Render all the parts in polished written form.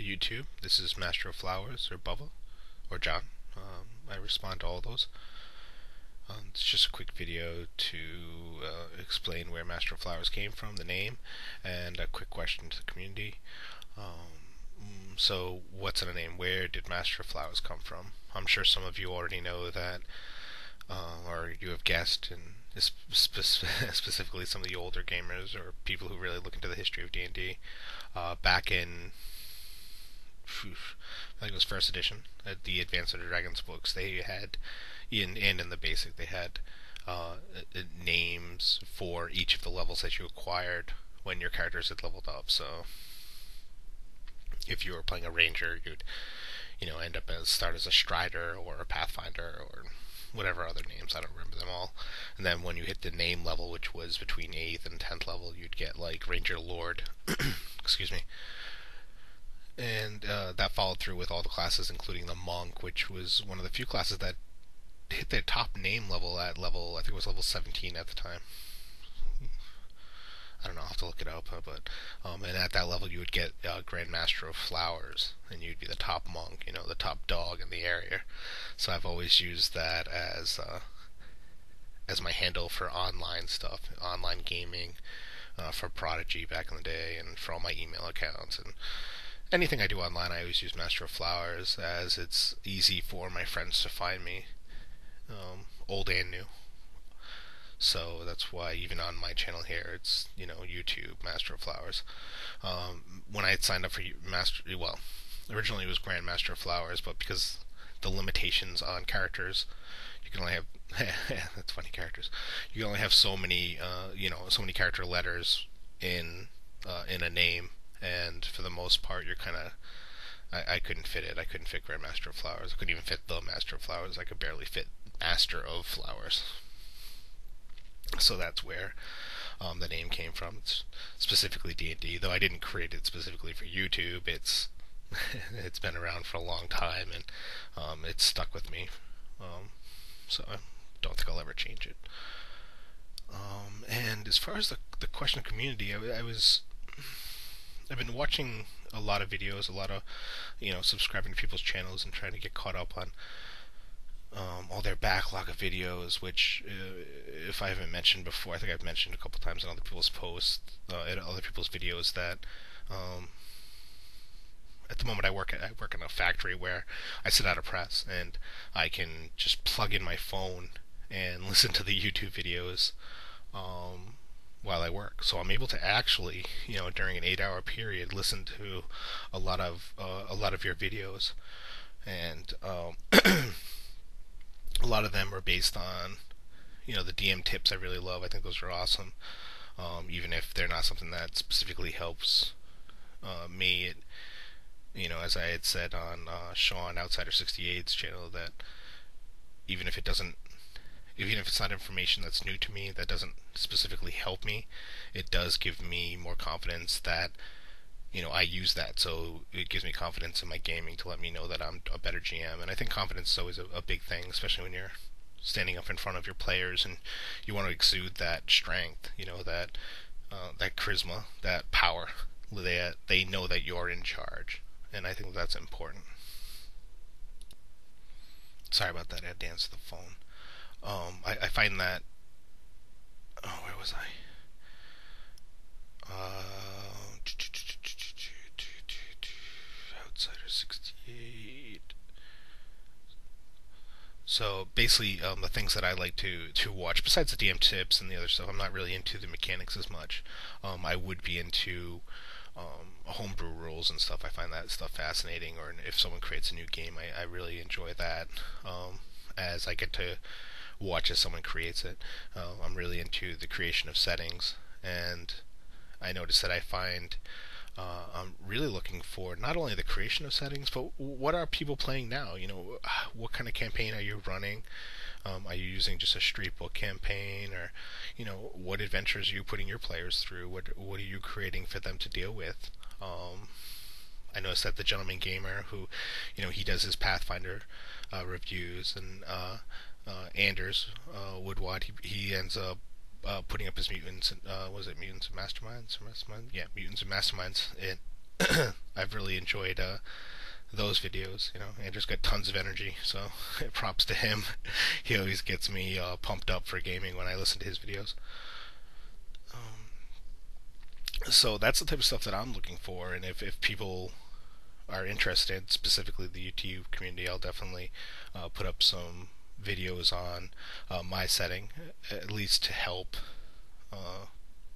YouTube. This is Master of Flowers, or Bubba, or John. I respond to all those. It's just a quick video to explain where Master of Flowers came from, the name, and a quick question to the community. So, what's in a name? Where did Master of Flowers come from? I'm sure some of you already know that, or you have guessed, and specifically some of the older gamers or people who really look into the history of D&D. Back in, I think it was first edition, the Advanced Dungeons & Dragons books, they had, in the basic, they had names for each of the levels that you acquired when your characters had leveled up. So, if you were playing a ranger, you'd end up start as a strider or a pathfinder or whatever other names. I don't remember them all. And then when you hit the name level, which was between 8th and 10th level, you'd get like Ranger Lord. Excuse me. And that followed through with all the classes, including the Monk, which was one of the few classes that hit their top name level at level, I think it was level 17 at the time. I don't know, I'll have to look it up, and at that level you would get Grand Master of Flowers, and you'd be the top monk, the top dog in the area. So I've always used that as my handle for online stuff, online gaming, for Prodigy back in the day, and for all my email accounts, and anything I do online I always use Master of Flowers, as it's easy for my friends to find me, old and new. So that's why even on my channel here, it's, YouTube, Master of Flowers. When I had signed up for originally it was Grand Master of Flowers, but because the limitations on characters, you can only have, that's funny, characters. You can only have so many, so many character letters in a name, and for the most part, you're kind of, I couldn't fit it. I couldn't fit Grand Master of Flowers. I couldn't even fit the Master of Flowers. I could barely fit Master of Flowers. So that's where the name came from. It's specifically D&D, though I didn't create it specifically for YouTube. It's it's been around for a long time, and it's stuck with me. So I don't think I'll ever change it. And as far as the question of community, I've been watching a lot of videos, a lot of subscribing to people's channels and trying to get caught up on all their backlog of videos, which, if I haven't mentioned before, I think I've mentioned a couple times in other people's posts, in other people's videos, that at the moment I work in a factory where I sit out of press, and I can just plug in my phone and listen to the YouTube videos while I work. So I'm able to actually, during an 8-hour period, listen to a lot of your videos, and a lot of them are based on, the DM tips I really love. I think those are awesome. Even if they're not something that specifically helps me, as I had said on Sean Outsider 68's channel, that even if it's not information that's new to me, that doesn't specifically help me, it does give me more confidence that I use that, so it gives me confidence in my gaming to let me know that I'm a better GM. And I think confidence is always a big thing, especially when you're standing up in front of your players and you want to exude that strength, that charisma, that power. They know that you're in charge, and I think that's important. Sorry about that, I had to answer the phone. I find that, where was I? Outsider 68. So basically, the things that I like to watch, besides the DM tips and the other stuff, I'm not really into the mechanics as much. I would be into homebrew rules and stuff. I find that stuff fascinating. Or if someone creates a new game, I really enjoy that. As I get to watch as someone creates it. I'm really into the creation of settings, and I notice that I'm really looking for not only the creation of settings, but what are people playing now? What kind of campaign are you running? Are you using just a straight book campaign, or what adventures are you putting your players through? What are you creating for them to deal with? I noticed that the Gentleman Gamer, who he does his Pathfinder reviews, and Anders WoodWWAD, he ends up putting up his mutants. Was it mutants and masterminds? Yeah, mutants and masterminds. I've really enjoyed those videos. Andrew's got tons of energy, so props to him. He always gets me pumped up for gaming when I listen to his videos. So that's the type of stuff that I'm looking for, and if people are interested, specifically the YouTube community, I'll definitely put up some videos on my setting, at least to help.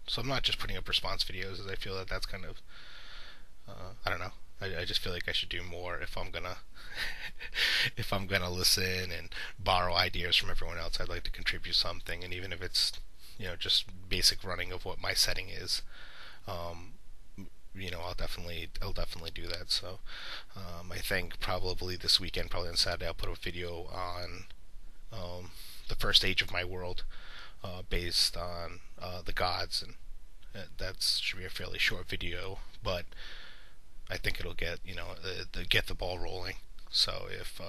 So I'm not just putting up response videos, as I feel that that's kind of, I don't know. I just feel like I should do more if I'm gonna if I'm gonna listen and borrow ideas from everyone else. I'd like to contribute something, and even if it's just basic running of what my setting is, um, I'll definitely do that. So I think probably this weekend, probably on Saturday, I'll put a video on the first age of my world, based on the gods, and that should be a fairly short video, but I think it'll get the ball rolling. So if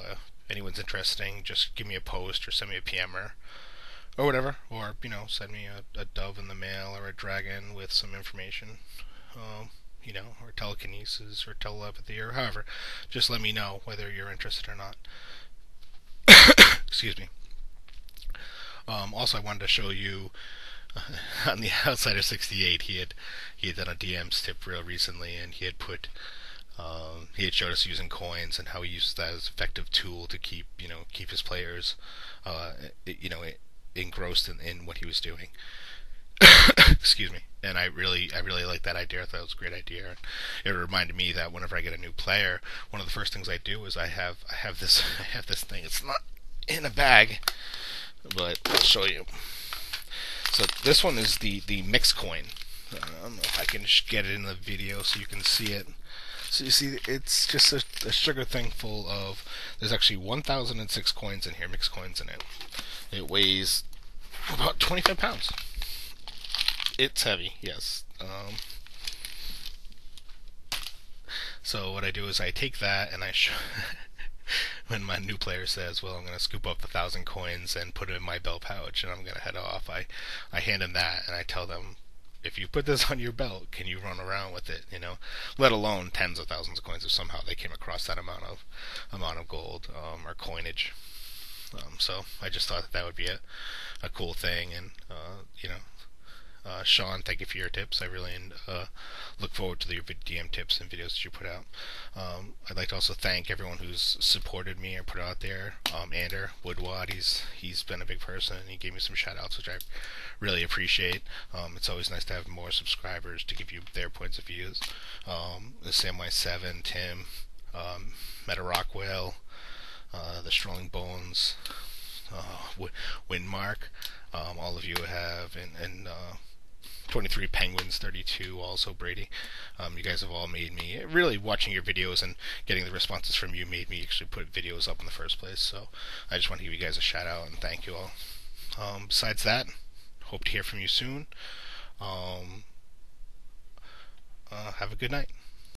anyone's interested, just give me a post or send me a PM or whatever, or send me a dove in the mail or a dragon with some information, or telekinesis or telepathy or however. Just let me know whether you're interested or not. Excuse me. Also, I wanted to show you on the Outsider 68. He had done a DMs tip real recently, and he had showed us using coins and how he used that as an effective tool to keep his players, you know, engrossed in what he was doing. Excuse me. And I really like that idea. I thought it was a great idea. It reminded me that whenever I get a new player, one of the first things I do is I have this I have this thing. It's not in a bag, but I'll show you. So this one is the mix coin. I don't know if I can get it in the video so you can see it. So you see, it's just a sugar thing full of. There's actually 1,006 coins in here, mixed coins in it. It weighs about 25 pounds. It's heavy, yes. So what I do is I take that and I when my new player says, well, I'm going to scoop up the 1,000 coins and put it in my belt pouch and I'm going to head off, I hand them that and I tell them, if you put this on your belt, can you run around with it? Let alone tens of thousands of coins if somehow they came across that amount of gold, or coinage. So I just thought that would be a cool thing, and Sean, thank you for your tips. I really look forward to your DM tips and videos that you put out. I'd like to also thank everyone who's supported me or put it out there. Ander, WoodWWAD, he's been a big person, and he gave me some shout outs, which I really appreciate. It's always nice to have more subscribers to give you their points of views. Samwise7, Tim, Meta Rockwell, the Strolling Bones, Windmark, all of you have, and 23 Penguins, 32 also, Brady. You guys have all made me, really watching your videos and getting the responses from you made me actually put videos up in the first place. So I just want to give you guys a shout out and thank you all. Besides that, hope to hear from you soon. Have a good night.